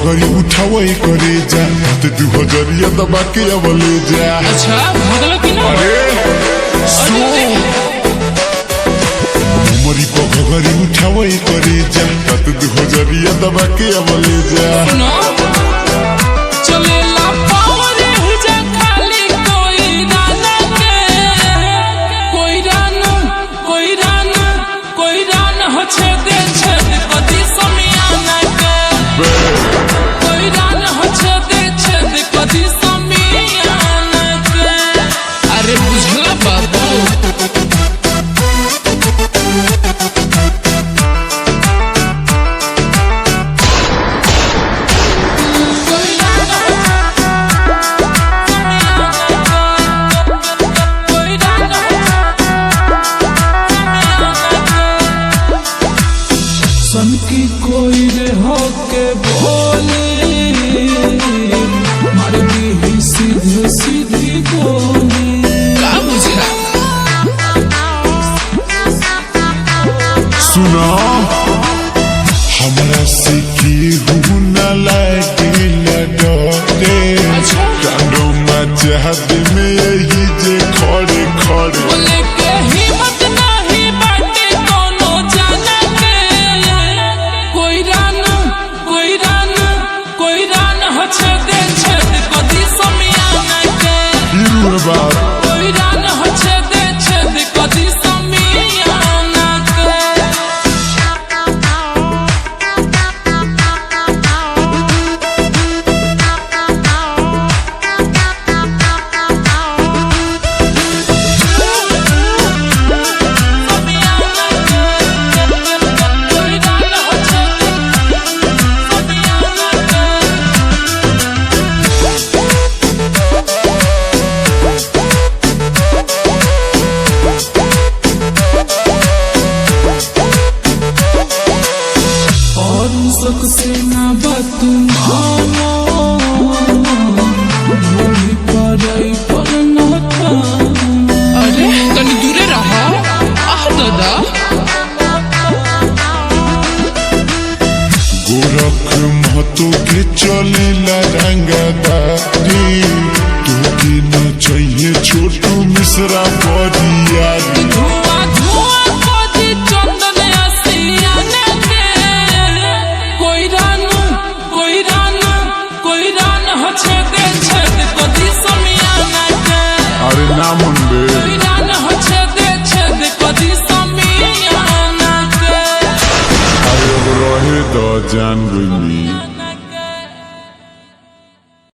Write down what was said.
घरी उठावे करे जा ते 2000 दबा के अवले जा। अच्छा भगलो कि ना? अरे मरी घरी उठावे करे जा ते 2000 दबा के अवले जा। चलेला पावर जा खाली कोई दाना के कोई रान हो छेदे छेद कदी समियाना के कोई रान हो छेदे छेद कदी समियाना के। अरे बुझला बाबू की कोई रे होके बोले मार दी सीधे सीधी बोले का बुझा। सुना हमरा से की हुना लागे डरे कांडो मजहद में यही जे खड़े खड़े बोले के हिम्मत नहीं बाटे कोनो जाना के कोई रान हो छेदे छेद कदी समियाना के कोई रान हो छेदे छेद कदी समियाना के। से ना बातू मानो भूमि पर न था। अरे कनी दूरे रहा आह दादा गोरख महतो के चले रंगदारी तू की न चाहिए छोटू मिश्रा बरिया ना मुंडे हो छेदे छेद कदी समियाना के। अरे रहे द जान गई।